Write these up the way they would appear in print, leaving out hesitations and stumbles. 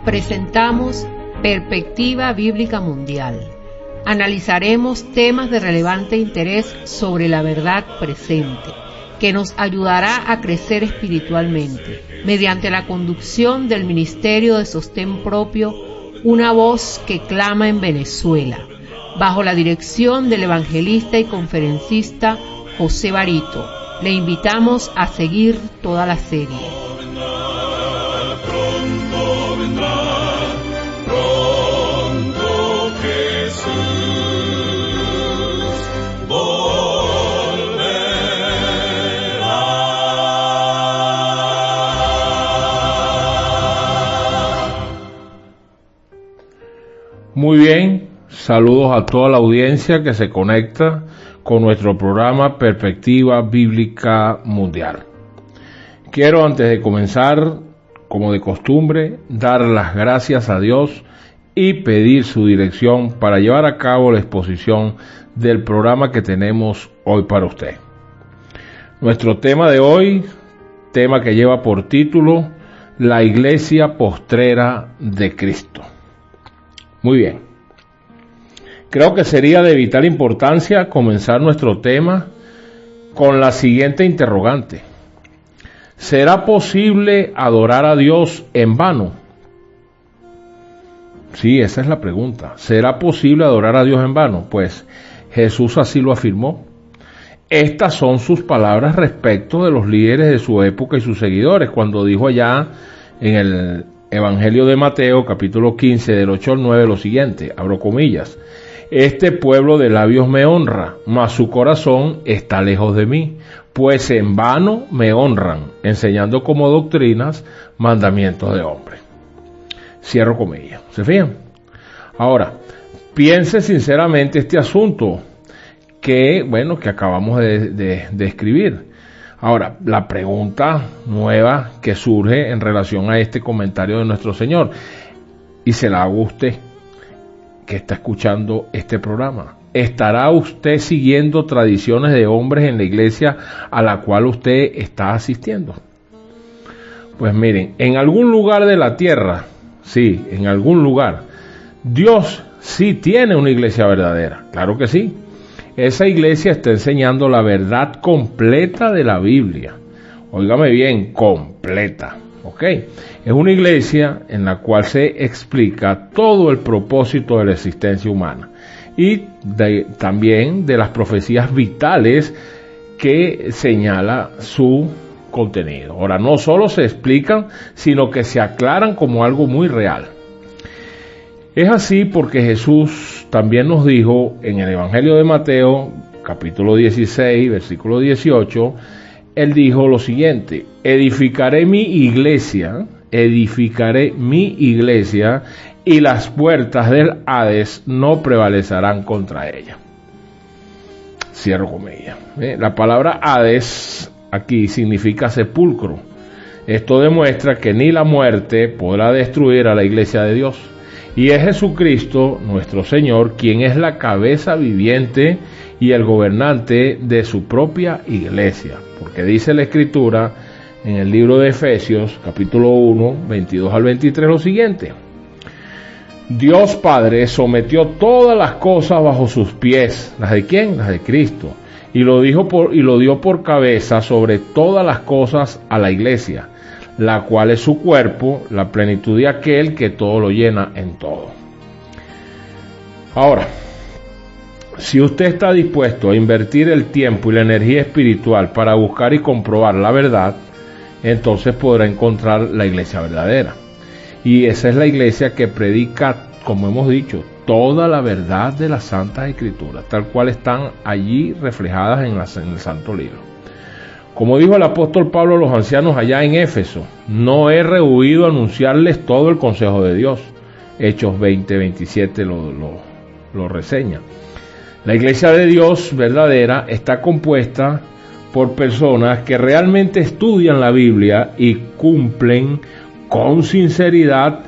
presentamos Perspectiva Bíblica Mundial. Analizaremos temas de relevante interés sobre la verdad presente, que nos ayudará a crecer espiritualmente, mediante la conducción del Ministerio de Sostén Propio, una voz que clama en Venezuela, bajo la dirección del evangelista y conferencista José Barito. Le invitamos a seguir toda la serie. Muy bien, saludos a toda la audiencia que se conecta con nuestro programa Perspectiva Bíblica Mundial. Quiero, antes de comenzar, como de costumbre, dar las gracias a Dios y pedir su dirección para llevar a cabo la exposición del programa que tenemos hoy para usted. Nuestro tema de hoy, tema que lleva por título La Iglesia Postrera de Cristo. Muy bien. Creo que sería de vital importancia comenzar nuestro tema con la siguiente interrogante. ¿Será posible adorar a Dios en vano? Sí, esa es la pregunta. ¿Será posible adorar a Dios en vano? Pues Jesús así lo afirmó. Estas son sus palabras respecto de los líderes de su época y sus seguidores, cuando dijo allá en el Evangelio de Mateo, capítulo 15, del 8 al 9, lo siguiente, abro comillas: este pueblo de labios me honra, mas su corazón está lejos de mí, pues en vano me honran, enseñando como doctrinas mandamientos de hombres. Cierro comillas. ¿Se fijan? Ahora, piense sinceramente este asunto que acabamos de escribir. Ahora, la pregunta nueva que surge en relación a este comentario de nuestro Señor, y se la hago a usted que está escuchando este programa. ¿Estará usted siguiendo tradiciones de hombres en la iglesia a la cual usted está asistiendo? Pues miren, en algún lugar de la tierra, sí, en algún lugar, Dios sí tiene una iglesia verdadera, claro que sí. Esa iglesia está enseñando la verdad completa de la Biblia. Óigame bien, completa. ¿Ok? Es una iglesia en la cual se explica todo el propósito de la existencia humana y también de las profecías vitales que señala su contenido. Ahora, no solo se explican, sino que se aclaran como algo muy real. Es así porque Jesús también nos dijo en el Evangelio de Mateo, capítulo 16, versículo 18, Él dijo lo siguiente: edificaré mi iglesia y las puertas del Hades no prevalecerán contra ella. Cierro comillas. La palabra Hades aquí significa sepulcro. Esto demuestra que ni la muerte podrá destruir a la iglesia de Dios. Y es Jesucristo, nuestro Señor, quien es la cabeza viviente y el gobernante de su propia iglesia. Porque dice la Escritura en el libro de Efesios, capítulo 1, 22 al 23, lo siguiente: Dios Padre sometió todas las cosas bajo sus pies. ¿Las de quién? Las de Cristo. Y lo dio por cabeza sobre todas las cosas a la iglesia, la cual es su cuerpo, la plenitud de aquel que todo lo llena en todo. Ahora, si usted está dispuesto a invertir el tiempo y la energía espiritual para buscar y comprobar la verdad, entonces podrá encontrar la iglesia verdadera. Y esa es la iglesia que predica, como hemos dicho, toda la verdad de las Santas Escrituras, tal cual están allí reflejadas en el Santo Libro. Como dijo el apóstol Pablo a los ancianos allá en Éfeso: no he rehuido anunciarles todo el consejo de Dios. Hechos 20:27 lo reseña. La iglesia de Dios verdadera está compuesta por personas que realmente estudian la Biblia y cumplen con sinceridad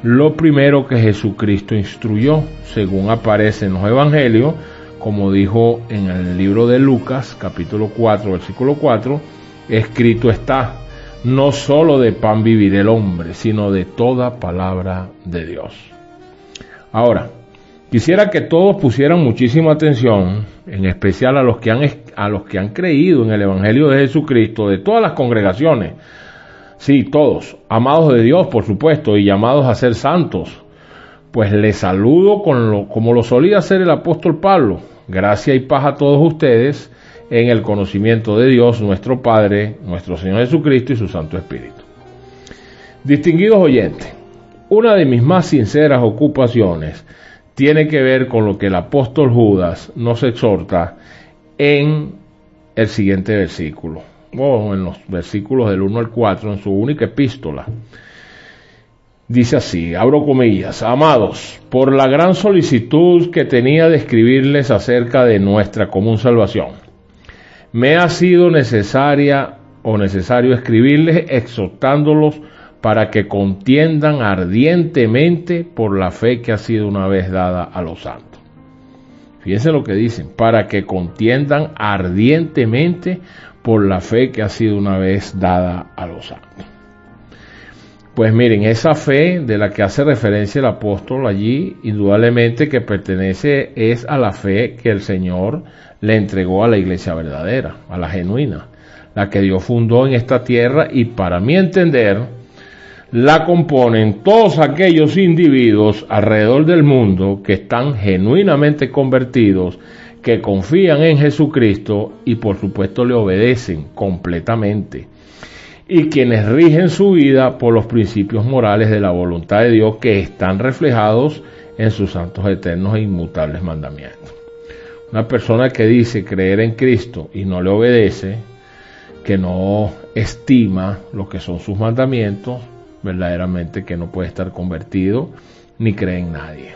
lo primero que Jesucristo instruyó, según aparece en los evangelios, como dijo en el libro de Lucas, capítulo 4, versículo 4, escrito está: no solo de pan vivirá el hombre, sino de toda palabra de Dios. Ahora, quisiera que todos pusieran muchísima atención, en especial a los que han creído en el Evangelio de Jesucristo, de todas las congregaciones. Sí, todos, amados de Dios, por supuesto, y llamados a ser santos. Pues les saludo como lo solía hacer el apóstol Pablo. Gracia y paz a todos ustedes en el conocimiento de Dios, nuestro Padre, nuestro Señor Jesucristo y su Santo Espíritu. Distinguidos oyentes, una de mis más sinceras ocupaciones tiene que ver con lo que el apóstol Judas nos exhorta en el siguiente versículo, o en los versículos del 1 al 4, en su única epístola. Dice así, abro comillas: amados, por la gran solicitud que tenía de escribirles acerca de nuestra común salvación, me ha sido necesario escribirles exhortándolos para que contiendan ardientemente por la fe que ha sido una vez dada a los santos. Fíjense lo que dicen, para que contiendan ardientemente por la fe que ha sido una vez dada a los santos. Pues miren, esa fe de la que hace referencia el apóstol allí, indudablemente que pertenece es a la fe que el Señor le entregó a la iglesia verdadera, a la genuina, la que Dios fundó en esta tierra, y para mi entender, la componen todos aquellos individuos alrededor del mundo que están genuinamente convertidos, que confían en Jesucristo y por supuesto le obedecen completamente, y quienes rigen su vida por los principios morales de la voluntad de Dios que están reflejados en sus santos eternos e inmutables mandamientos. Una persona que dice creer en Cristo y no le obedece, que no estima lo que son sus mandamientos, verdaderamente que no puede estar convertido ni cree en nadie.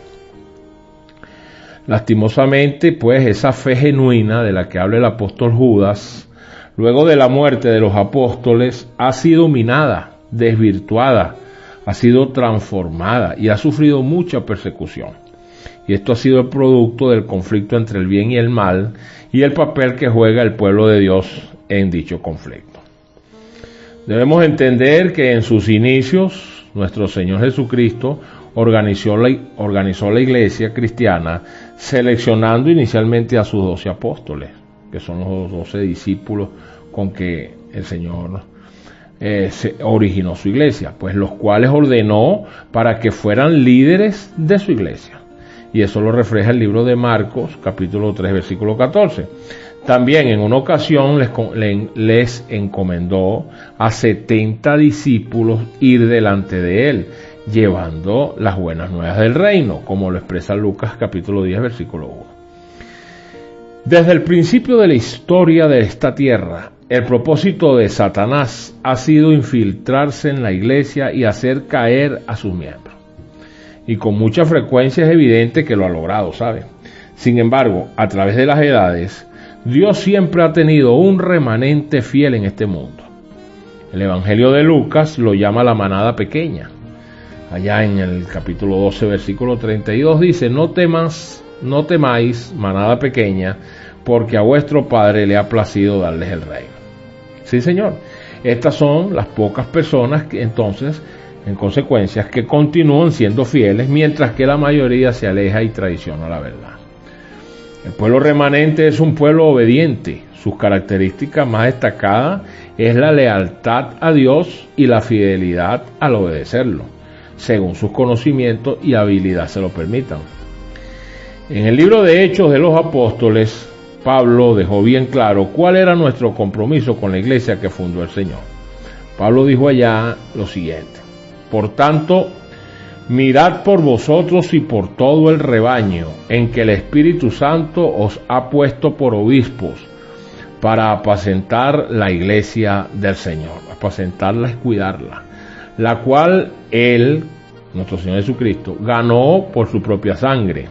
Lastimosamente, pues, esa fe genuina de la que habla el apóstol Judas, luego de la muerte de los apóstoles, ha sido minada, desvirtuada, ha sido transformada y ha sufrido mucha persecución. Y esto ha sido el producto del conflicto entre el bien y el mal y el papel que juega el pueblo de Dios en dicho conflicto. Debemos entender que en sus inicios, nuestro Señor Jesucristo organizó la iglesia cristiana seleccionando inicialmente a sus 12 apóstoles, que son los 12 discípulos con que el Señor se originó su iglesia, pues los cuales ordenó para que fueran líderes de su iglesia. Y eso lo refleja el libro de Marcos, capítulo 3, versículo 14. También en una ocasión les encomendó a 70 discípulos ir delante de él, llevando las buenas nuevas del reino, como lo expresa Lucas capítulo 10, versículo 1. Desde el principio de la historia de esta tierra, el propósito de Satanás ha sido infiltrarse en la iglesia y hacer caer a sus miembros. Y con mucha frecuencia es evidente que lo ha logrado, ¿sabe? Sin embargo, a través de las edades, Dios siempre ha tenido un remanente fiel en este mundo. El Evangelio de Lucas lo llama la manada pequeña. Allá en el capítulo 12, versículo 32 dice: no temáis, manada pequeña, porque a vuestro Padre le ha placido darles el reino. Sí, Señor. Estas son las pocas personas que entonces, en consecuencia, que continúan siendo fieles, mientras que la mayoría se aleja y traiciona la verdad. El pueblo remanente es un pueblo obediente. Sus características más destacadas es la lealtad a Dios y la fidelidad al obedecerlo, según sus conocimientos y habilidad se lo permitan. En el libro de Hechos de los Apóstoles, Pablo dejó bien claro cuál era nuestro compromiso con la iglesia que fundó el Señor. Pablo dijo allá lo siguiente: por tanto, mirad por vosotros y por todo el rebaño en que el Espíritu Santo os ha puesto por obispos, para apacentar la iglesia del Señor. Apacentarla es cuidarla, la cual Él, nuestro Señor Jesucristo, ganó por su propia sangre.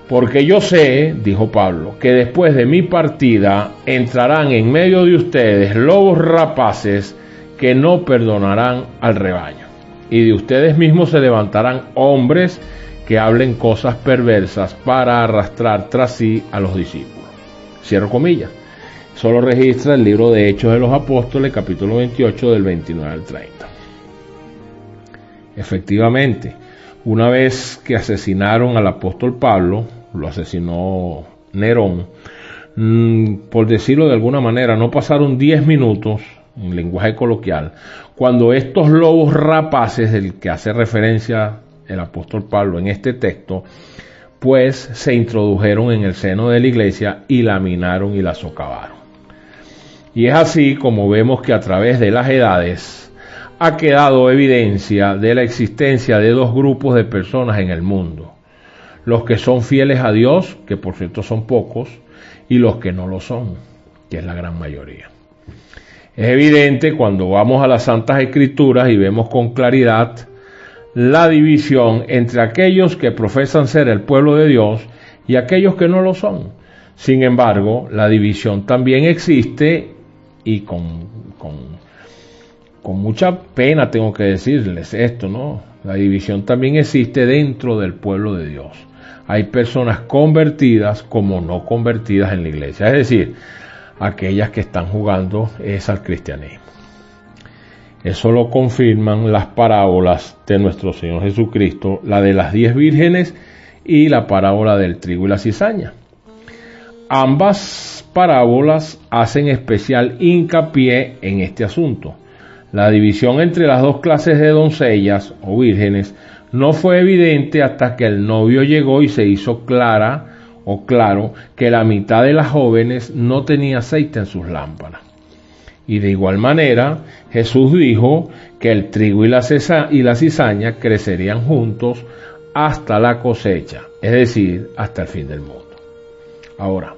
Porque yo sé, dijo Pablo, que después de mi partida entrarán en medio de ustedes lobos rapaces que no perdonarán al rebaño. Y de ustedes mismos se levantarán hombres que hablen cosas perversas para arrastrar tras sí a los discípulos. Cierro comillas. Eso lo registra el libro de Hechos de los Apóstoles, capítulo 28, del 29 al 30. Efectivamente, una vez que asesinaron al apóstol Pablo, lo asesinó Nerón, por decirlo de alguna manera, no pasaron 10 minutos, en lenguaje coloquial, cuando estos lobos rapaces, del que hace referencia el apóstol Pablo en este texto, pues se introdujeron en el seno de la iglesia y la minaron y la socavaron. Y es así como vemos que a través de las edades ha quedado evidencia de la existencia de dos grupos de personas en el mundo: los que son fieles a Dios, que por cierto son pocos, y los que no lo son, que es la gran mayoría. Es evidente cuando vamos a las Santas Escrituras y vemos con claridad la división entre aquellos que profesan ser el pueblo de Dios y aquellos que no lo son. Sin embargo, la división también existe, y con mucha pena tengo que decirles esto, ¿no? La división también existe dentro del pueblo de Dios. Hay personas convertidas como no convertidas en la iglesia, es decir, aquellas que están jugando es al cristianismo. Eso lo confirman las parábolas de nuestro Señor Jesucristo, la de las 10 vírgenes y la parábola del trigo y la cizaña. Ambas parábolas hacen especial hincapié en este asunto. La división entre las dos clases de doncellas o vírgenes no fue evidente hasta que el novio llegó y se hizo claro que la mitad de las jóvenes no tenía aceite en sus lámparas. Y de igual manera, Jesús dijo que el trigo y la cizaña crecerían juntos hasta la cosecha, es decir, hasta el fin del mundo. Ahora,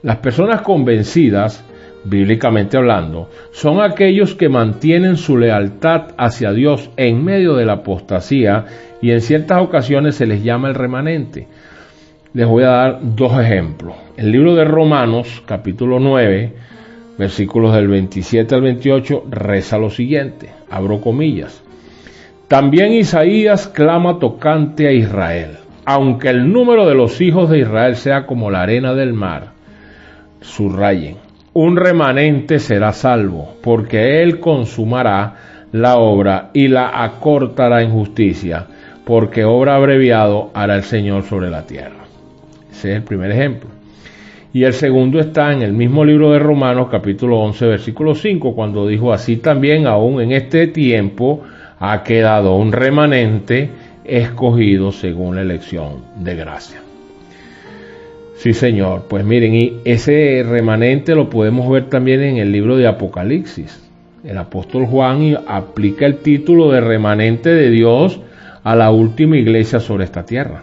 las personas convencidas, bíblicamente hablando, son aquellos que mantienen su lealtad hacia Dios en medio de la apostasía, y en ciertas ocasiones se les llama el remanente. Les voy a dar dos ejemplos. El libro de Romanos, capítulo 9, versículos del 27 al 28, reza lo siguiente, abro comillas: también Isaías clama tocante a Israel: aunque el número de los hijos de Israel sea como la arena del mar, subrayen, un remanente será salvo, porque él consumará la obra y la acortará en justicia, porque obra abreviado hará el Señor sobre la tierra. Ese es el primer ejemplo. Y el segundo está en el mismo libro de Romanos, capítulo 11, versículo 5, cuando dijo: así también aún en este tiempo ha quedado un remanente escogido según la elección de gracia. Sí, Señor. Pues miren, y ese remanente lo podemos ver también en el libro de Apocalipsis. El apóstol Juan aplica el título de remanente de Dios a la última iglesia sobre esta tierra.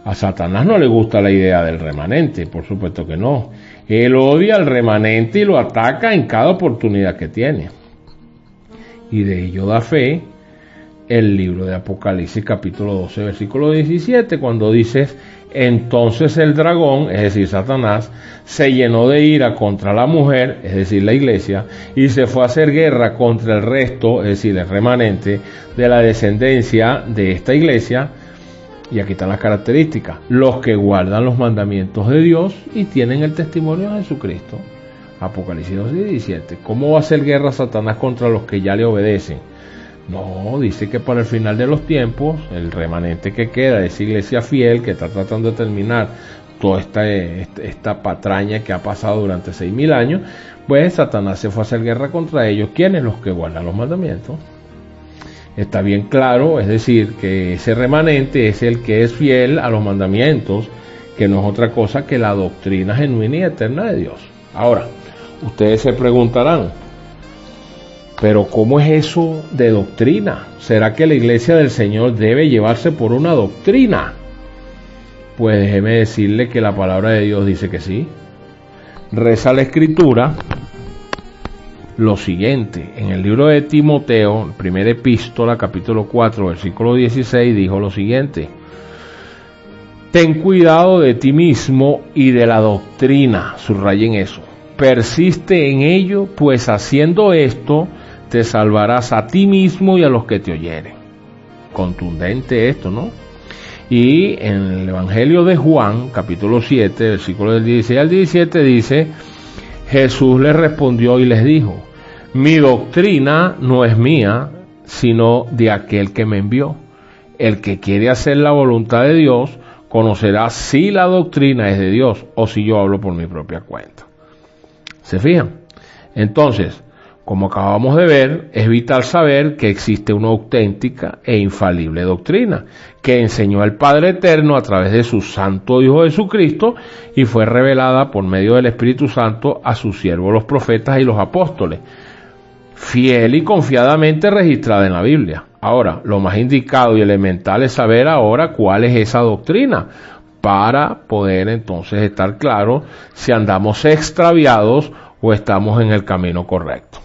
A Satanás no le gusta la idea del remanente, por supuesto que no. Él odia al remanente y lo ataca en cada oportunidad que tiene. Y de ello da fe el libro de Apocalipsis, capítulo 12, versículo 17, cuando dice: entonces el dragón, es decir, Satanás, se llenó de ira contra la mujer, es decir, la iglesia, y se fue a hacer guerra contra el resto, es decir, el remanente de la descendencia de esta iglesia. Y aquí están las características: los que guardan los mandamientos de Dios y tienen el testimonio de Jesucristo. Apocalipsis 12:17. ¿Cómo va a hacer guerra Satanás contra los que ya le obedecen? No, dice que para el final de los tiempos, el remanente que queda de esa iglesia fiel que está tratando de terminar toda esta patraña que ha pasado durante 6.000 años, pues Satanás se fue a hacer guerra contra ellos. ¿Quiénes? Los que guardan los mandamientos. Está bien claro, es decir, que ese remanente es el que es fiel a los mandamientos, que no es otra cosa que la doctrina genuina y eterna de Dios. Ahora, ustedes se preguntarán: pero ¿cómo es eso de doctrina? ¿Será que la iglesia del Señor debe llevarse por una doctrina? Pues déjeme decirle que la palabra de Dios dice que sí. Reza la Escritura lo siguiente: en el libro de Timoteo, primera epístola, capítulo 4, versículo 16, dijo lo siguiente: ten cuidado de ti mismo y de la doctrina, subrayen eso, persiste en ello, pues haciendo esto te salvarás a ti mismo y a los que te oyeren. Contundente esto, ¿no? Y en el Evangelio de Juan, capítulo 7, versículos del 16 al 17, dice: Jesús les respondió y les dijo: mi doctrina no es mía, sino de aquel que me envió. El que quiere hacer la voluntad de Dios conocerá si la doctrina es de Dios o si yo hablo por mi propia cuenta. ¿Se fijan? Entonces, como acabamos de ver, es vital saber que existe una auténtica e infalible doctrina que enseñó el Padre Eterno a través de su Santo Hijo Jesucristo y fue revelada por medio del Espíritu Santo a sus siervos los profetas y los apóstoles, fiel y confiadamente registrada en la Biblia. Ahora, lo más indicado y elemental es saber ahora cuál es esa doctrina, para poder entonces estar claro si andamos extraviados o estamos en el camino correcto.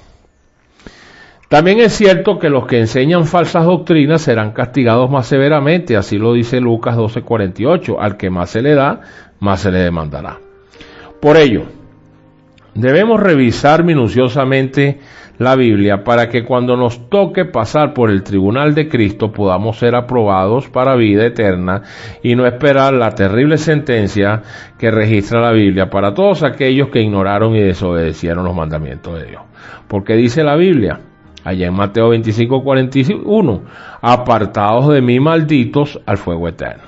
También es cierto que los que enseñan falsas doctrinas serán castigados más severamente, así lo dice Lucas 12:48, al que más se le da, más se le demandará. Por ello, debemos revisar minuciosamente la Biblia para que cuando nos toque pasar por el tribunal de Cristo podamos ser aprobados para vida eterna y no esperar la terrible sentencia que registra la Biblia para todos aquellos que ignoraron y desobedecieron los mandamientos de Dios. Porque dice la Biblia, allá en Mateo 25:41, apartados de mí, malditos, al fuego eterno.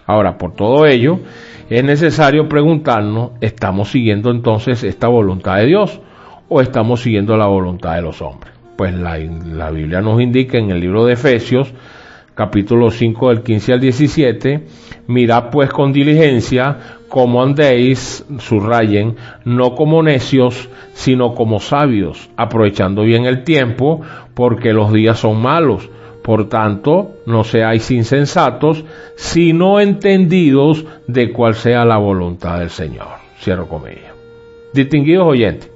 Ahora, por todo ello, es necesario preguntarnos, ¿estamos siguiendo entonces esta voluntad de Dios o estamos siguiendo la voluntad de los hombres? Pues la Biblia nos indica en el libro de Efesios, capítulo 5, del 15 al 17, mirad pues con diligencia cómo andéis, subrayen, no como necios, sino como sabios, aprovechando bien el tiempo, porque los días son malos. Por tanto, no seáis insensatos, sino entendidos de cuál sea la voluntad del Señor. Cierro comillas. Distinguidos oyentes,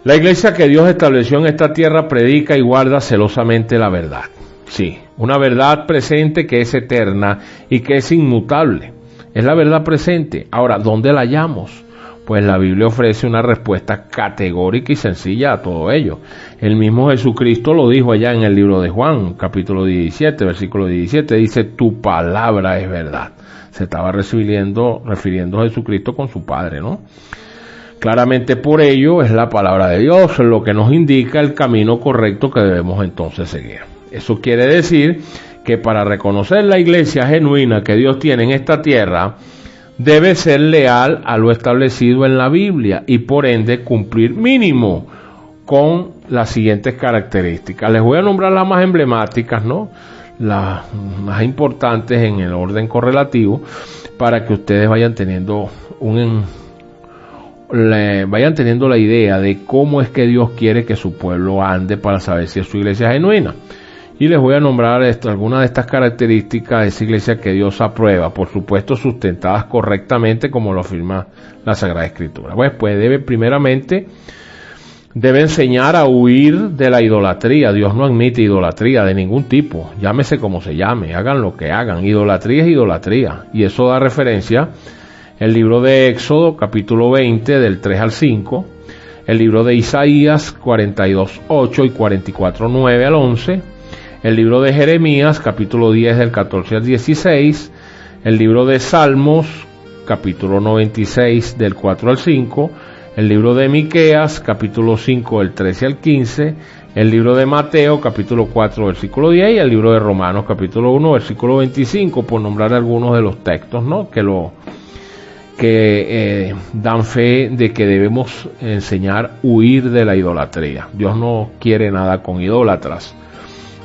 la iglesia que Dios estableció en esta tierra predica y guarda celosamente la verdad. Sí, una verdad presente que es eterna y que es inmutable. Es la verdad presente. Ahora, ¿dónde la hallamos? Pues la Biblia ofrece una respuesta categórica y sencilla a todo ello. El mismo Jesucristo lo dijo allá en el libro de Juan, capítulo 17, versículo 17, dice, tu palabra es verdad. Se estaba refiriendo a Jesucristo con su Padre, ¿no? Claramente por ello es la palabra de Dios lo que nos indica el camino correcto que debemos entonces seguir. Eso quiere decir que para reconocer la iglesia genuina que Dios tiene en esta tierra, debe ser leal a lo establecido en la Biblia y por ende cumplir mínimo con las siguientes características. Les voy a nombrar las más emblemáticas, ¿no? Las más importantes en el orden correlativo para que ustedes vayan teniendo la idea de cómo es que Dios quiere que su pueblo ande para saber si es su iglesia genuina. Y les voy a nombrar algunas de estas características de esa iglesia que Dios aprueba, por supuesto sustentadas correctamente como lo afirma la Sagrada Escritura. Pues debe enseñar a huir de la idolatría. Dios no admite idolatría de ningún tipo, llámese como se llame, hagan lo que hagan. Idolatría es idolatría, y eso da referencia el libro de Éxodo, capítulo 20, del 3 al 5, el libro de Isaías, 42:8 y 44:9 al 11, el libro de Jeremías, capítulo 10, del 14 al 16, el libro de Salmos, capítulo 96, del 4 al 5, el libro de Miqueas, capítulo 5, del 13 al 15, el libro de Mateo, capítulo 4, versículo 10, y el libro de Romanos, capítulo 1, versículo 25, por nombrar algunos de los textos, ¿no?, que dan fe de que debemos enseñar a huir de la idolatría. Dios no quiere nada con idólatras.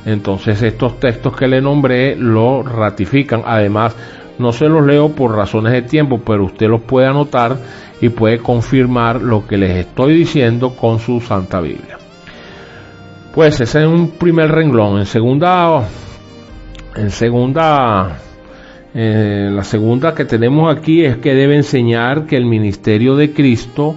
Entonces estos textos que le nombré lo ratifican. Además, no se los leo por razones de tiempo, pero usted los puede anotar y puede confirmar lo que les estoy diciendo con su Santa Biblia. Pues ese es un primer renglón. La segunda que tenemos aquí es que debe enseñar que el ministerio de Cristo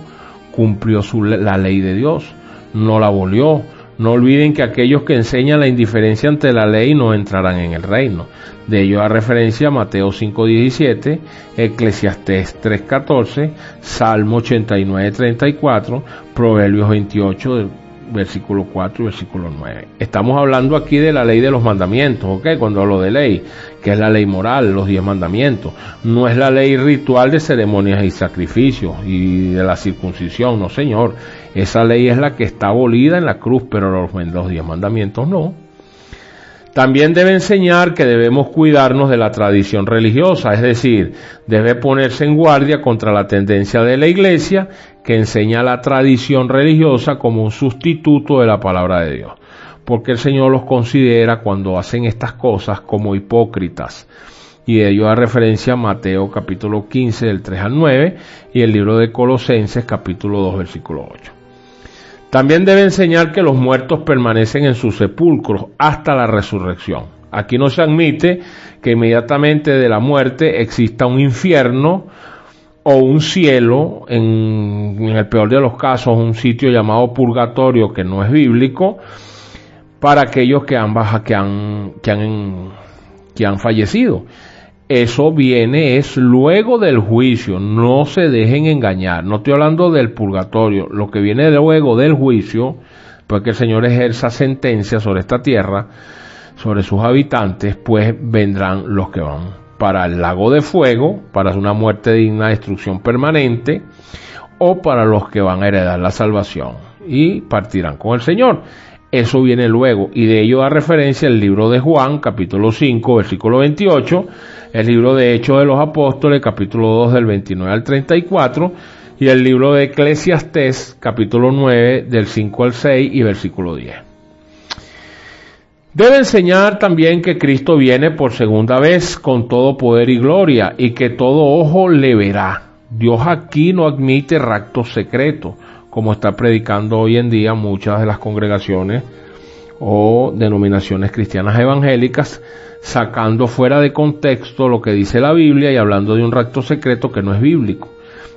cumplió la ley de Dios, no la abolió. No olviden que aquellos que enseñan la indiferencia ante la ley no entrarán en el reino. De ello da referencia Mateo 5:17, Eclesiastés 3:14, Salmo 89:34, Proverbios 28, versículo 4 y versículo 9. Estamos hablando aquí de la ley de los mandamientos, ¿ok? Cuando hablo de ley, que es la ley moral, los 10 mandamientos. No es la ley ritual de ceremonias y sacrificios y de la circuncisión, no señor. Esa ley es la que está abolida en la cruz, pero los 10 mandamientos no. También debe enseñar que debemos cuidarnos de la tradición religiosa, es decir, debe ponerse en guardia contra la tendencia de la Iglesia que enseña la tradición religiosa como un sustituto de la palabra de Dios, porque el Señor los considera cuando hacen estas cosas como hipócritas. Y de ello da referencia a Mateo capítulo 15 del 3 al 9 y el libro de Colosenses capítulo 2 versículo 8. También debe enseñar que los muertos permanecen en sus sepulcros hasta la resurrección. Aquí no se admite que inmediatamente de la muerte exista un infierno o un cielo, en el peor de los casos un sitio llamado purgatorio que no es bíblico, para aquellos que han fallecido. Eso viene es luego del juicio, no se dejen engañar. No estoy hablando del purgatorio, lo que viene luego del juicio, porque el Señor ejerza sentencia sobre esta tierra, sobre sus habitantes, pues vendrán los que van para el lago de fuego, para una muerte digna de destrucción permanente, o para los que van a heredar la salvación y partirán con el Señor. Eso viene luego, y de ello da referencia el libro de Juan, capítulo 5, versículo 28, el libro de Hechos de los Apóstoles, capítulo 2, del 29 al 34, y el libro de Eclesiastés, capítulo 9, del 5 al 6 y versículo 10. Debe enseñar también que Cristo viene por segunda vez con todo poder y gloria, y que todo ojo le verá. Dios aquí no admite raptos secretos, como está predicando hoy en día muchas de las congregaciones o denominaciones cristianas evangélicas, sacando fuera de contexto lo que dice la Biblia y hablando de un rapto secreto que no es bíblico.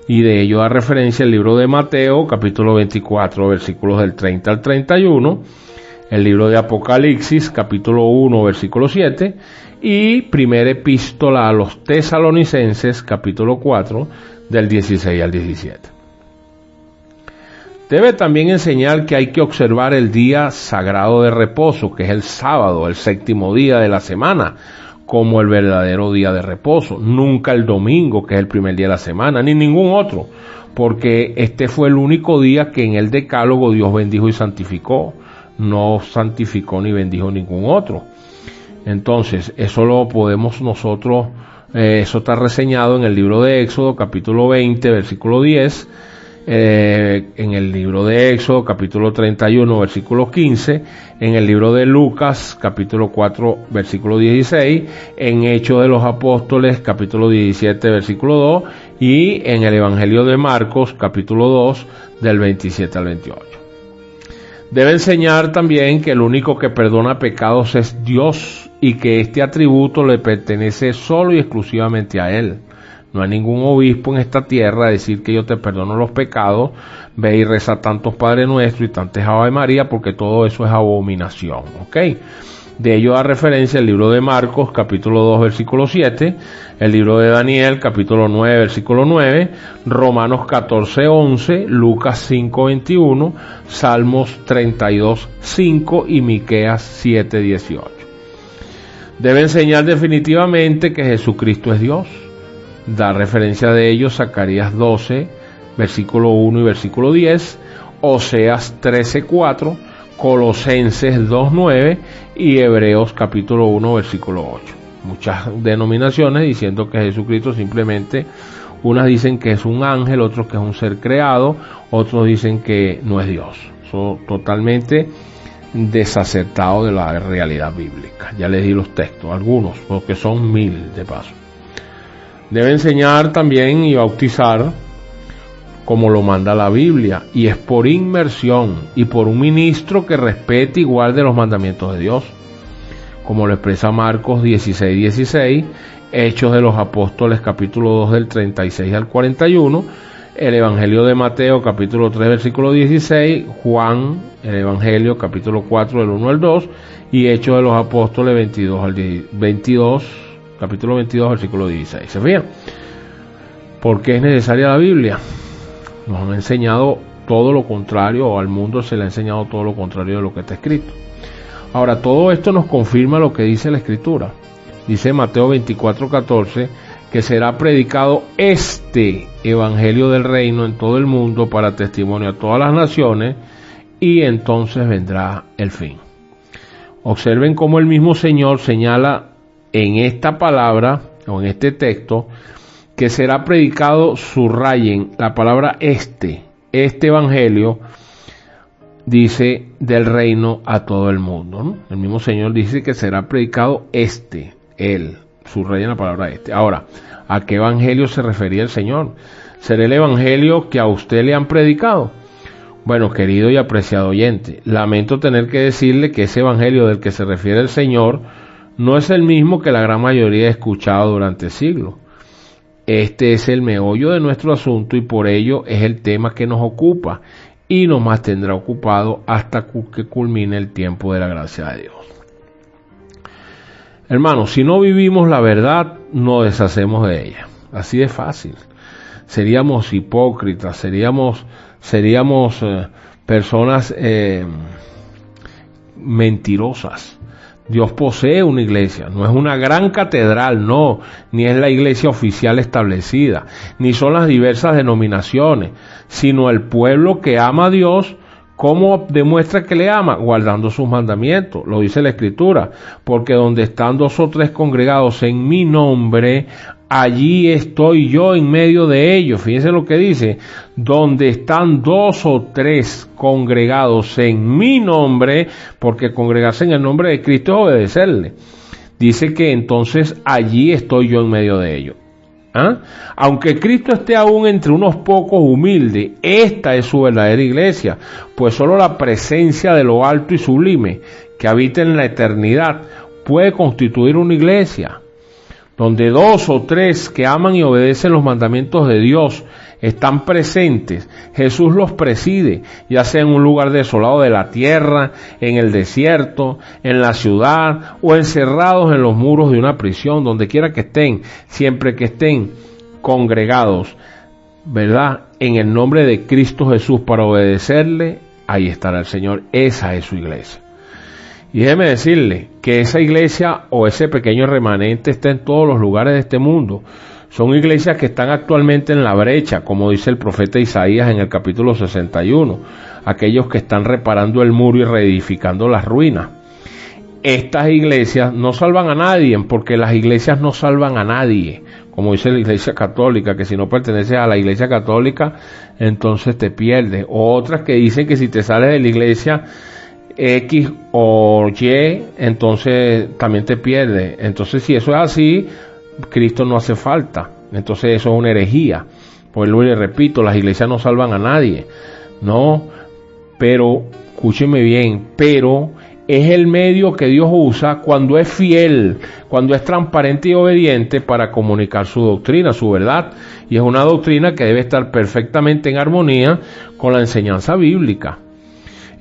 Y de ello da referencia el libro de Mateo, capítulo 24, versículos del 30 al 31, el libro de Apocalipsis, capítulo 1, versículo 7, y primera epístola a los Tesalonicenses, capítulo 4, del 16 al 17. Debe también enseñar que hay que observar el día sagrado de reposo, que es el sábado, el séptimo día de la semana, como el verdadero día de reposo. Nunca el domingo, que es el primer día de la semana, ni ningún otro, porque este fue el único día que en el decálogo Dios bendijo y santificó. No santificó ni bendijo ningún otro. Entonces, eso lo podemos nosotros, eso está reseñado en el libro de Éxodo, capítulo 20, versículo 10, en el libro de Éxodo, capítulo 31, versículo 15, en el libro de Lucas, capítulo 4, versículo 16, en Hechos de los Apóstoles, capítulo 17, versículo 2, y en el Evangelio de Marcos, capítulo 2, del 27 al 28. Debe enseñar también que el único que perdona pecados es Dios y que este atributo le pertenece solo y exclusivamente a Él. No hay ningún obispo en esta tierra a decir que yo te perdono los pecados, ve y reza tantos Padre Nuestro y tantas Ave María, porque todo eso es abominación, ¿ok? De ello da referencia el libro de Marcos, capítulo 2, versículo 7, el libro de Daniel, capítulo 9, versículo 9, Romanos 14, 11, Lucas 5, 21, Salmos 32, 5 y Miqueas 7, 18. Debe enseñar definitivamente que Jesucristo es Dios. Da referencia de ello Zacarías 12, versículo 1 y versículo 10, Oseas 13, 4, Colosenses 2, 9 y Hebreos capítulo 1, versículo 8. Muchas denominaciones diciendo que Jesucristo simplemente, unas dicen que es un ángel, otros que es un ser creado, otros dicen que no es Dios. Eso totalmente desacertado de la realidad bíblica. Ya les di los textos, algunos, porque son 1000 de paso. Debe enseñar también y bautizar como lo manda la Biblia, y es por inmersión y por un ministro que respete y guarde los mandamientos de Dios, como lo expresa Marcos 16, 16, Hechos de los Apóstoles capítulo 2 del 36 al 41, el Evangelio de Mateo capítulo 3 versículo 16, Juan, el Evangelio capítulo 4 del 1 al 2, y Hechos de los Apóstoles 22, capítulo 22 versículo 16. ¿Se fijan? ¿Por qué es necesaria la Biblia? Nos han enseñado todo lo contrario, o al mundo se le ha enseñado todo lo contrario de lo que está escrito. Ahora, todo esto nos confirma lo que dice la Escritura. Dice Mateo 24:14 que será predicado este evangelio del reino en todo el mundo para testimonio a todas las naciones, y entonces vendrá el fin. Observen cómo el mismo Señor señala en esta palabra o en este texto que será predicado, subrayen la palabra este evangelio, dice, del reino a todo el mundo, ¿no? El mismo Señor dice que será predicado él, subrayen la palabra este. Ahora, ¿a qué evangelio se refería el Señor? ¿Será el evangelio que a usted le han predicado? Bueno, querido y apreciado oyente, lamento tener que decirle que ese evangelio del que se refiere el Señor no es el mismo que la gran mayoría ha escuchado durante siglos. Este es el meollo de nuestro asunto y por ello es el tema que nos ocupa y nos mantendrá ocupado hasta que culmine el tiempo de la gracia de Dios. Hermanos, si no vivimos la verdad, nos deshacemos de ella. Así de fácil. Seríamos hipócritas, seríamos personas mentirosas. Dios posee una iglesia, no es una gran catedral, no, ni es la iglesia oficial establecida, ni son las diversas denominaciones, sino el pueblo que ama a Dios. ¿Cómo demuestra que le ama? Guardando sus mandamientos, lo dice la Escritura, porque donde están 2 o 3 congregados en mi nombre, allí estoy yo en medio de ellos. Fíjense lo que dice, donde están 2 o 3 congregados en mi nombre, porque congregarse en el nombre de Cristo es obedecerle. Dice que entonces allí estoy yo en medio de ellos. Aunque Cristo esté aún entre unos pocos humildes, esta es su verdadera iglesia, pues solo la presencia de lo alto y sublime que habita en la eternidad puede constituir una iglesia, donde 2 o 3 que aman y obedecen los mandamientos de Dios están presentes. Jesús los preside, ya sea en un lugar desolado de la tierra, en el desierto, en la ciudad o encerrados en los muros de una prisión, donde quiera que estén, siempre que estén congregados, ¿verdad?, en el nombre de Cristo Jesús para obedecerle, ahí estará el Señor. Esa es su iglesia. Y déjeme decirle que esa iglesia o ese pequeño remanente está en todos los lugares de este mundo. Son iglesias que están actualmente en la brecha, como dice el profeta Isaías en el capítulo 61, aquellos que están reparando el muro y reedificando las ruinas. Estas iglesias no salvan a nadie, porque las iglesias no salvan a nadie, como dice la iglesia católica, que si no perteneces a la iglesia católica, entonces te pierdes. O otras que dicen que si te sales de la iglesia X o Y, entonces también te pierdes. Entonces, si eso es así, Cristo no hace falta. Entonces eso es una herejía. Pues lo le repito, las iglesias no salvan a nadie. No, pero, escúcheme bien, pero es el medio que Dios usa cuando es fiel, cuando es transparente y obediente para comunicar su doctrina, su verdad. Y es una doctrina que debe estar perfectamente en armonía con la enseñanza bíblica.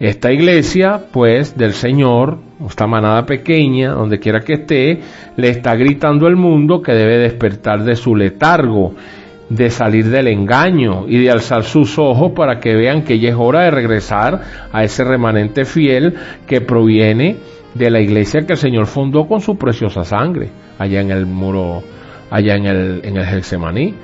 Esta iglesia, pues, del Señor, esta manada pequeña, donde quiera que esté, le está gritando al mundo que debe despertar de su letargo, de salir del engaño y de alzar sus ojos para que vean que ya es hora de regresar a ese remanente fiel que proviene de la iglesia que el Señor fundó con su preciosa sangre, allá en el muro, allá en el Getsemaní.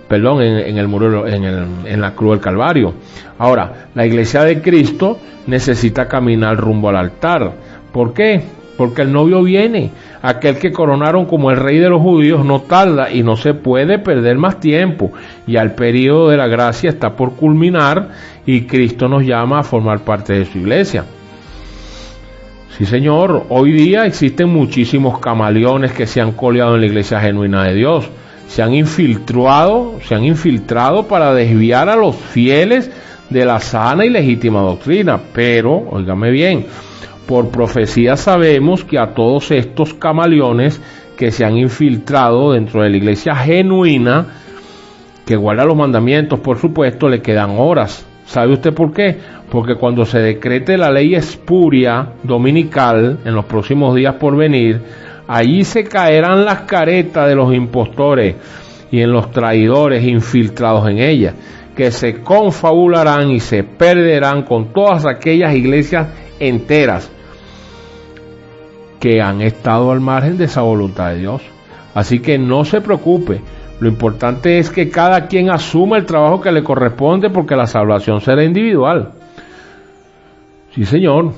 Perdón, en el muro, en la cruz del Calvario. Ahora, la iglesia de Cristo necesita caminar rumbo al altar. ¿Por qué? Porque el novio viene. Aquel que coronaron como el rey de los judíos no tarda y no se puede perder más tiempo. Ya el periodo de la gracia está por culminar y Cristo nos llama a formar parte de su iglesia. Sí, Señor, hoy día existen muchísimos camaleones que se han coleado en la iglesia genuina de Dios. Se han infiltrado para desviar a los fieles de la sana y legítima doctrina. Pero, óigame bien, por profecía sabemos que a todos estos camaleones que se han infiltrado dentro de la iglesia genuina, que guarda los mandamientos, por supuesto, le quedan horas. ¿Sabe usted por qué? Porque cuando se decrete la ley espuria dominical en los próximos días por venir, allí se caerán las caretas de los impostores y en los traidores infiltrados en ella, que se confabularán y se perderán con todas aquellas iglesias enteras que han estado al margen de esa voluntad de Dios. Así que no se preocupe, lo importante es que cada quien asuma el trabajo que le corresponde, porque la salvación será individual. Sí, señor.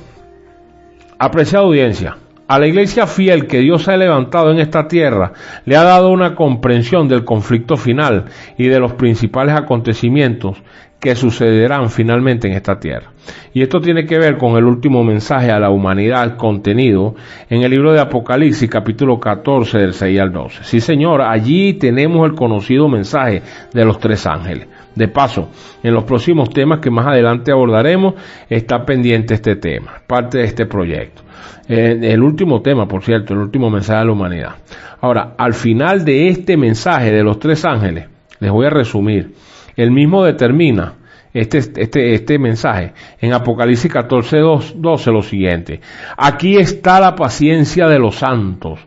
Apreciada audiencia, a la iglesia fiel que Dios ha levantado en esta tierra, le ha dado una comprensión del conflicto final y de los principales acontecimientos que sucederán finalmente en esta tierra. Y esto tiene que ver con el último mensaje a la humanidad contenido en el libro de Apocalipsis, capítulo 14, del 6 al 12. Sí, señor, allí tenemos el conocido mensaje de los 3 ángeles. De paso, en los próximos temas que más adelante abordaremos, está pendiente este tema, parte de este proyecto. El último tema, por cierto, el último mensaje a la humanidad. Ahora, al final de este mensaje de los 3 ángeles, les voy a resumir. El mismo determina este mensaje en Apocalipsis 14, 12 lo siguiente: aquí está la paciencia de los santos,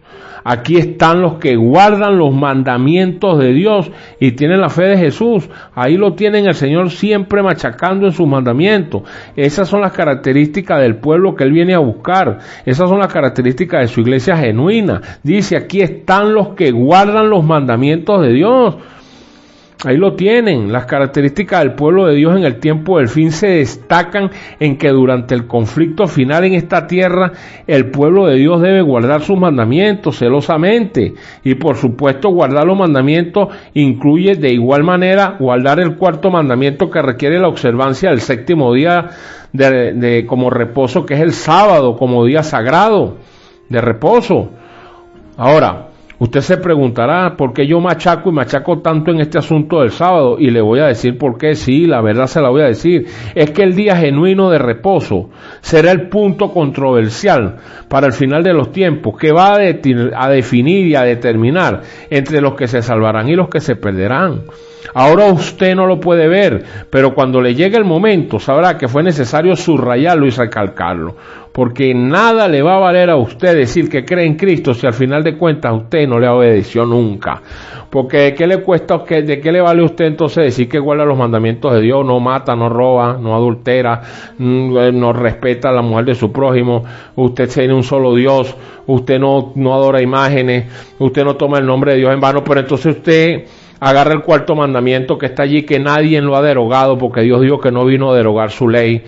aquí están los que guardan los mandamientos de Dios y tienen la fe de Jesús. Ahí lo tienen el Señor siempre machacando en sus mandamientos. Esas son las características del pueblo que Él viene a buscar. Esas son las características de su iglesia genuina. Dice, aquí están los que guardan los mandamientos de Dios. Ahí lo tienen. Las características del pueblo de Dios en el tiempo del fin se destacan en que durante el conflicto final en esta tierra, el pueblo de Dios debe guardar sus mandamientos celosamente. Y por supuesto, guardar los mandamientos incluye de igual manera guardar el 4º mandamiento, que requiere la observancia del 7º día de como reposo, que es el sábado, como día sagrado de reposo. Ahora, usted se preguntará por qué yo machaco tanto en este asunto del sábado, y le voy a decir por qué. Sí, la verdad se la voy a decir. Es que el día genuino de reposo será el punto controversial para el final de los tiempos, que va a definir y a determinar entre los que se salvarán y los que se perderán. Ahora usted no lo puede ver, pero cuando le llegue el momento sabrá que fue necesario subrayarlo y recalcarlo, porque nada le va a valer a usted decir que cree en Cristo si al final de cuentas usted no le obedeció nunca. Porque ¿de qué le cuesta, de qué le vale a usted entonces decir que guarda los mandamientos de Dios, no mata, no roba, no adultera, no respeta a la mujer de su prójimo, usted tiene un solo Dios, usted no adora imágenes, usted no toma el nombre de Dios en vano, pero entonces usted agarra el 4º mandamiento que está allí, que nadie lo ha derogado, porque Dios dijo que no vino a derogar su ley,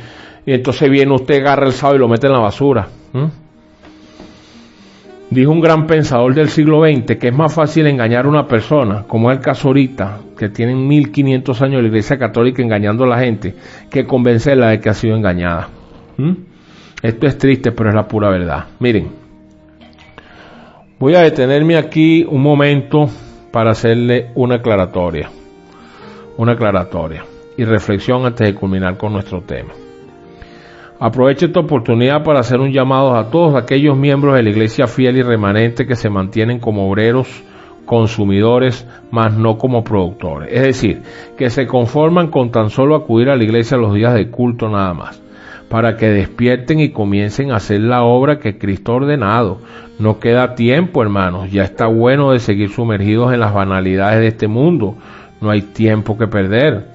y entonces viene usted, agarra el sábado y lo mete en la basura. Dijo un gran pensador del siglo XX que es más fácil engañar a una persona, como es el caso ahorita, que tienen 1500 años de la Iglesia Católica engañando a la gente, que convencerla de que ha sido engañada. Esto es triste, pero es la pura verdad. Miren, voy a detenerme aquí un momento para hacerle una aclaratoria y reflexión antes de culminar con nuestro tema. Aprovecho esta oportunidad para hacer un llamado a todos aquellos miembros de la iglesia fiel y remanente que se mantienen como obreros, consumidores, mas no como productores. Es decir, que se conforman con tan solo acudir a la iglesia los días de culto nada más, para que despierten y comiencen a hacer la obra que Cristo ha ordenado. No queda tiempo, hermanos, ya está bueno de seguir sumergidos en las banalidades de este mundo. No hay tiempo que perder.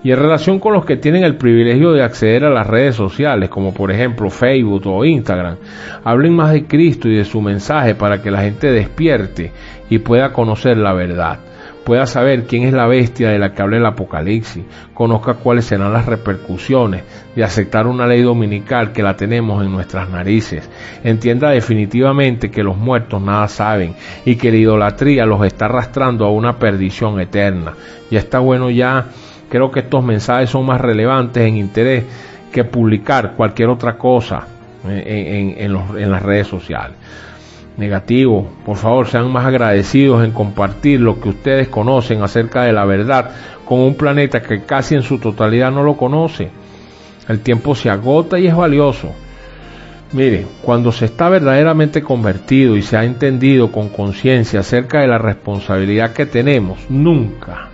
Y en relación con los que tienen el privilegio de acceder a las redes sociales, como por ejemplo Facebook o Instagram, hablen más de Cristo y de su mensaje para que la gente despierte y pueda conocer la verdad, pueda saber quién es la bestia de la que habla el Apocalipsis, conozca cuáles serán las repercusiones de aceptar una ley dominical que la tenemos en nuestras narices, entienda definitivamente que los muertos nada saben y que la idolatría los está arrastrando a una perdición eterna. Ya está bueno ya. Creo que estos mensajes son más relevantes en interés que publicar cualquier otra cosa en las redes sociales. Negativo, por favor, sean más agradecidos en compartir lo que ustedes conocen acerca de la verdad con un planeta que casi en su totalidad no lo conoce. El tiempo se agota y es valioso. Mire, cuando se está verdaderamente convertido y se ha entendido con conciencia acerca de la responsabilidad que tenemos, nunca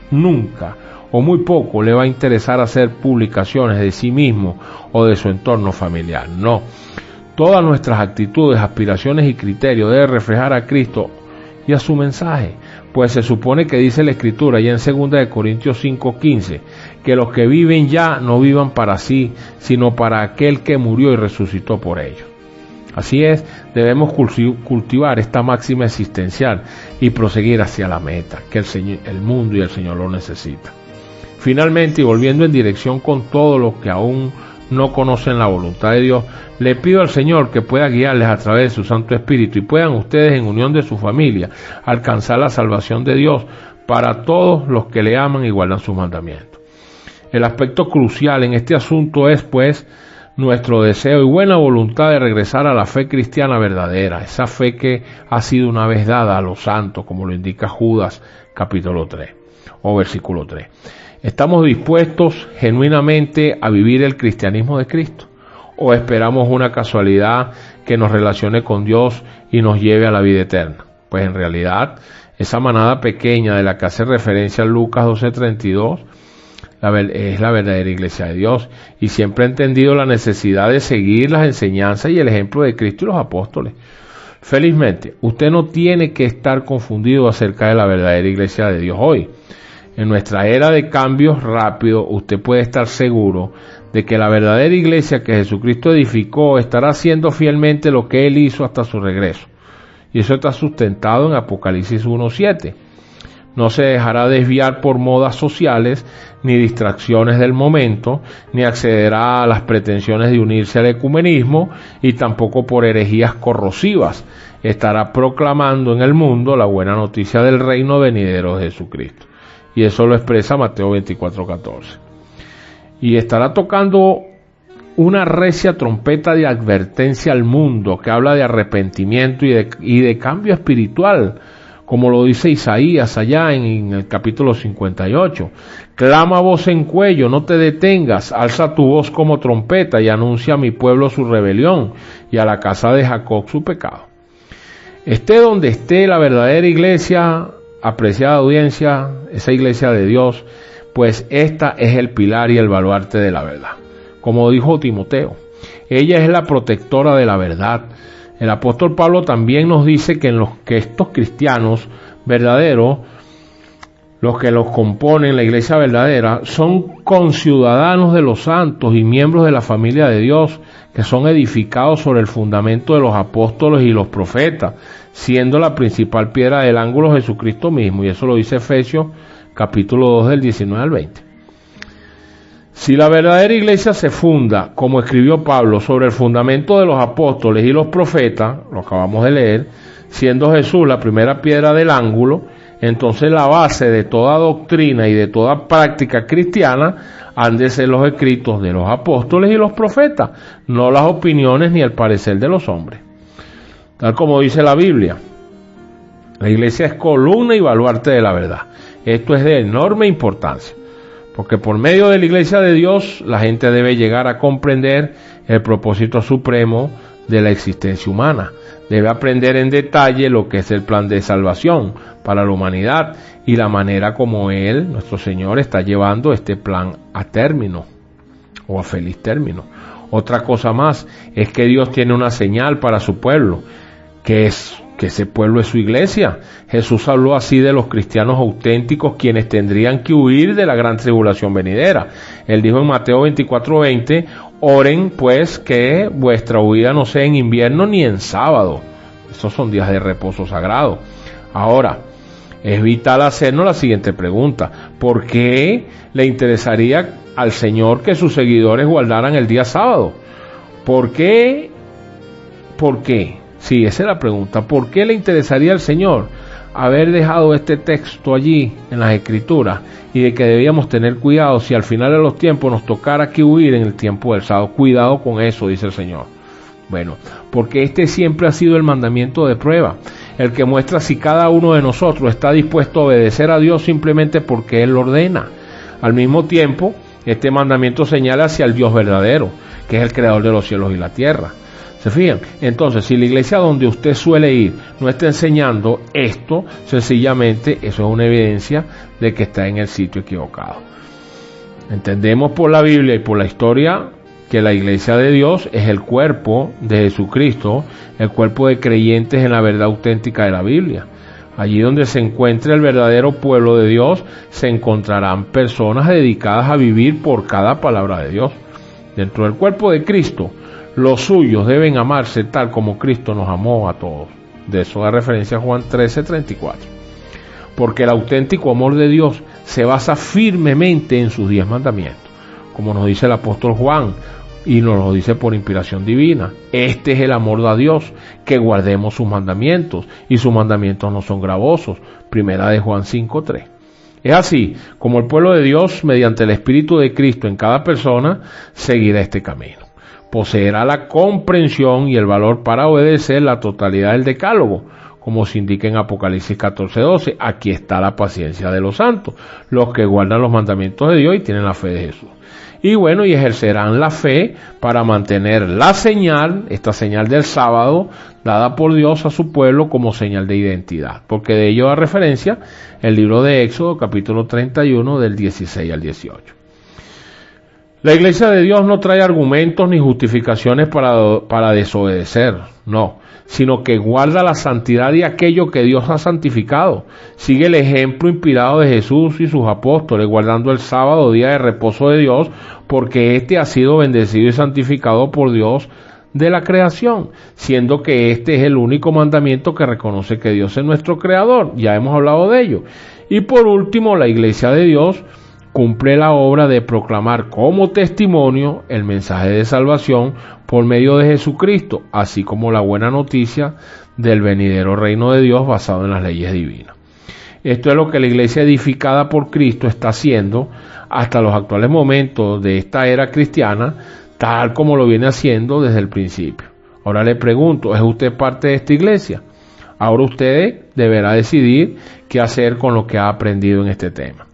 o muy poco le va a interesar hacer publicaciones de sí mismo o de su entorno familiar. No, todas nuestras actitudes, aspiraciones y criterios deben reflejar a Cristo y a su mensaje. Pues se supone que dice la Escritura, ya en 2 de Corintios 5:15, que los que viven ya no vivan para sí, sino para aquel que murió y resucitó por ellos. Así es, debemos cultivar esta máxima existencial y proseguir hacia la meta, que el mundo y el Señor lo necesitan. Finalmente, y volviendo en dirección con todos los que aún no conocen la voluntad de Dios, le pido al Señor que pueda guiarles a través de su Santo Espíritu y puedan ustedes, en unión de su familia, alcanzar la salvación de Dios para todos los que le aman y guardan sus mandamientos. El aspecto crucial en este asunto es, pues, nuestro deseo y buena voluntad de regresar a la fe cristiana verdadera, esa fe que ha sido una vez dada a los santos, como lo indica Judas capítulo 3 o versículo 3. ¿Estamos dispuestos genuinamente a vivir el cristianismo de Cristo? ¿O esperamos una casualidad que nos relacione con Dios y nos lleve a la vida eterna? Pues en realidad, esa manada pequeña de la que hace referencia Lucas 12:32 es la verdadera iglesia de Dios, y siempre ha entendido la necesidad de seguir las enseñanzas y el ejemplo de Cristo y los apóstoles. Felizmente, usted no tiene que estar confundido acerca de la verdadera iglesia de Dios hoy. En nuestra era de cambios rápidos, usted puede estar seguro de que la verdadera iglesia que Jesucristo edificó estará haciendo fielmente lo que Él hizo hasta su regreso. Y eso está sustentado en Apocalipsis 1:7. No se dejará desviar por modas sociales, ni distracciones del momento, ni accederá a las pretensiones de unirse al ecumenismo, y tampoco por herejías corrosivas. Estará proclamando en el mundo la buena noticia del reino venidero de Jesucristo. Y eso lo expresa Mateo 24:14. Y estará tocando una recia trompeta de advertencia al mundo, que habla de arrepentimiento y de cambio espiritual, como lo dice Isaías allá en el capítulo 58. Clama a voz en cuello, no te detengas, alza tu voz como trompeta y anuncia a mi pueblo su rebelión y a la casa de Jacob su pecado. Esté donde esté la verdadera iglesia, apreciada audiencia, esa iglesia de Dios, pues esta es el pilar y el baluarte de la verdad. Como dijo Timoteo, ella es la protectora de la verdad. El apóstol Pablo también nos dice que estos cristianos verdaderos, los que los componen, la iglesia verdadera, son conciudadanos de los santos y miembros de la familia de Dios, que son edificados sobre el fundamento de los apóstoles y los profetas, siendo la principal piedra del ángulo Jesucristo mismo, y eso lo dice Efesios capítulo 2 del 19 al 20. Si la verdadera iglesia se funda, como escribió Pablo, sobre el fundamento de los apóstoles y los profetas, lo acabamos de leer, siendo Jesús la primera piedra del ángulo, entonces la base de toda doctrina y de toda práctica cristiana han de ser los escritos de los apóstoles y los profetas, no las opiniones ni el parecer de los hombres. Tal como dice la Biblia, la iglesia es columna y baluarte de la verdad. Esto es de enorme importancia, porque por medio de la iglesia de Dios la gente debe llegar a comprender el propósito supremo de la existencia humana. Debe aprender en detalle lo que es el plan de salvación para la humanidad y la manera como Él, nuestro Señor, está llevando este plan a término o a feliz término. Otra cosa más es que Dios tiene una señal para su pueblo, que ese pueblo es su iglesia. Jesús habló así de los cristianos auténticos, quienes tendrían que huir de la gran tribulación venidera. Él dijo en Mateo 24:20, oren pues que vuestra huida no sea en invierno ni en sábado. Estos son días de reposo sagrado. Ahora, es vital hacernos la siguiente pregunta: ¿por qué le interesaría al Señor que sus seguidores guardaran el día sábado? ¿Por qué? ¿Por qué? Sí, esa es la pregunta. ¿Por qué le interesaría al Señor haber dejado este texto allí en las Escrituras y de que debíamos tener cuidado si al final de los tiempos nos tocara que huir en el tiempo del sábado? Cuidado con eso, dice el Señor. Bueno, porque este siempre ha sido el mandamiento de prueba, el que muestra si cada uno de nosotros está dispuesto a obedecer a Dios simplemente porque Él lo ordena. Al mismo tiempo, este mandamiento señala hacia el Dios verdadero, que es el creador de los cielos y la tierra. ¿Se fijan? Entonces, si la iglesia donde usted suele ir no está enseñando esto, sencillamente eso es una evidencia de que está en el sitio equivocado. Entendemos por la Biblia y por la historia que la iglesia de Dios es el cuerpo de Jesucristo, el cuerpo de creyentes en la verdad auténtica de la Biblia. Allí donde se encuentre el verdadero pueblo de Dios, se encontrarán personas dedicadas a vivir por cada palabra de Dios. Dentro del cuerpo de Cristo, los suyos deben amarse tal como Cristo nos amó a todos. De eso da referencia a Juan 13:34. Porque el auténtico amor de Dios se basa firmemente en sus 10 mandamientos, como nos dice el apóstol Juan, y nos lo dice por inspiración divina. Este es el amor de Dios, que guardemos sus mandamientos, y sus mandamientos no son gravosos. Primera de Juan 5:3. Es así como el pueblo de Dios, mediante el Espíritu de Cristo en cada persona, seguirá este camino. Poseerá la comprensión y el valor para obedecer la totalidad del decálogo, como se indica en Apocalipsis 14:12. Aquí está la paciencia de los santos, los que guardan los mandamientos de Dios y tienen la fe de Jesús. Y bueno, y ejercerán la fe para mantener la señal, esta señal del sábado, dada por Dios a su pueblo como señal de identidad. Porque de ello da referencia el libro de Éxodo, capítulo 31, del 16 al 18. La Iglesia de Dios no trae argumentos ni justificaciones para desobedecer, no, sino que guarda la santidad de aquello que Dios ha santificado. Sigue el ejemplo inspirado de Jesús y sus apóstoles, guardando el sábado, día de reposo de Dios, porque éste ha sido bendecido y santificado por Dios de la creación, siendo que este es el único mandamiento que reconoce que Dios es nuestro creador. Ya hemos hablado de ello. Y por último, la Iglesia de Dios cumple la obra de proclamar como testimonio el mensaje de salvación por medio de Jesucristo, así como la buena noticia del venidero reino de Dios basado en las leyes divinas. Esto es lo que la iglesia edificada por Cristo está haciendo hasta los actuales momentos de esta era cristiana, tal como lo viene haciendo desde el principio. Ahora le pregunto, ¿es usted parte de esta iglesia? Ahora usted deberá decidir qué hacer con lo que ha aprendido en este tema.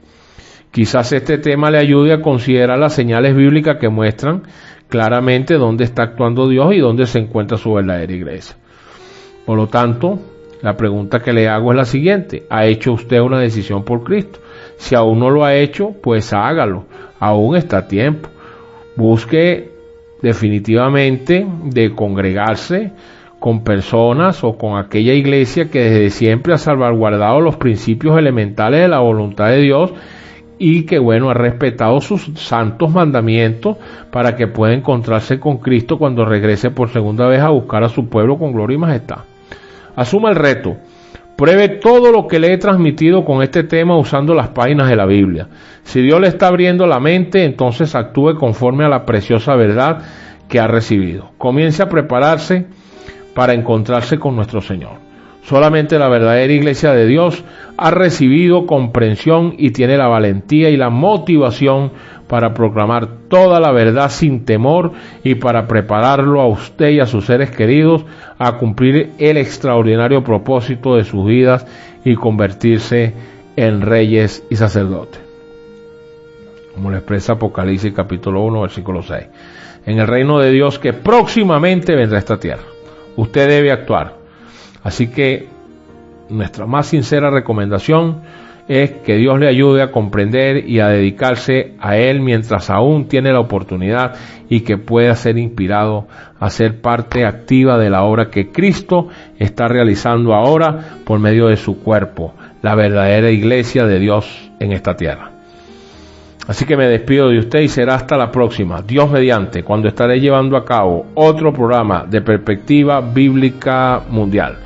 Quizás este tema le ayude a considerar las señales bíblicas que muestran claramente dónde está actuando Dios y dónde se encuentra su verdadera iglesia. Por lo tanto, la pregunta que le hago es la siguiente: ¿ha hecho usted una decisión por Cristo? Si aún no lo ha hecho, pues hágalo, aún está a tiempo. Busque definitivamente de congregarse con personas o con aquella iglesia que desde siempre ha salvaguardado los principios elementales de la voluntad de Dios y que, bueno, ha respetado sus santos mandamientos para que pueda encontrarse con Cristo cuando regrese por segunda vez a buscar a su pueblo con gloria y majestad. Asuma el reto. Pruebe todo lo que le he transmitido con este tema usando las páginas de la Biblia. Si Dios le está abriendo la mente, entonces actúe conforme a la preciosa verdad que ha recibido. Comience a prepararse para encontrarse con nuestro Señor. Solamente la verdadera iglesia de Dios ha recibido comprensión y tiene la valentía y la motivación para proclamar toda la verdad sin temor y para prepararlo a usted y a sus seres queridos a cumplir el extraordinario propósito de sus vidas y convertirse en reyes y sacerdotes. Como lo expresa Apocalipsis capítulo 1, versículo 6. En el reino de Dios que próximamente vendrá a esta tierra. Usted debe actuar. Así que nuestra más sincera recomendación es que Dios le ayude a comprender y a dedicarse a Él mientras aún tiene la oportunidad y que pueda ser inspirado a ser parte activa de la obra que Cristo está realizando ahora por medio de su cuerpo, la verdadera iglesia de Dios en esta tierra. Así que me despido de usted y será hasta la próxima, Dios mediante, cuando estaré llevando a cabo otro programa de Perspectiva Bíblica Mundial.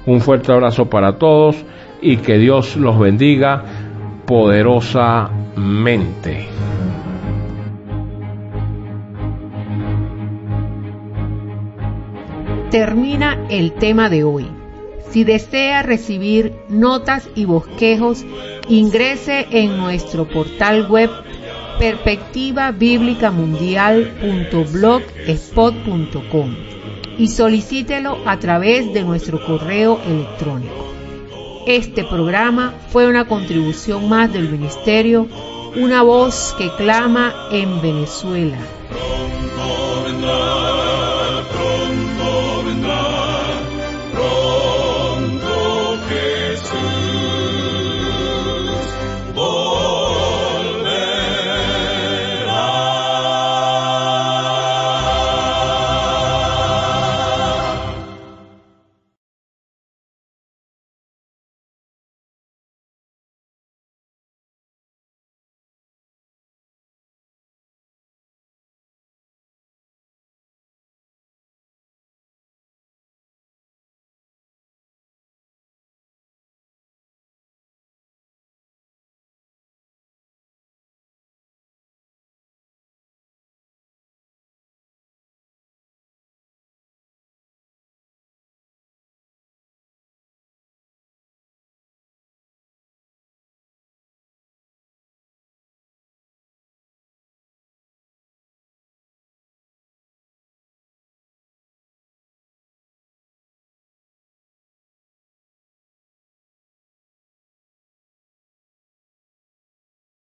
Un fuerte abrazo para todos y que Dios los bendiga poderosamente. Termina el tema de hoy. Si desea recibir notas y bosquejos, ingrese en nuestro portal web perspectivabiblicamundial.blogspot.com y solicítelo a través de nuestro correo electrónico. Este programa fue una contribución más del ministerio Una Voz que Clama en Venezuela.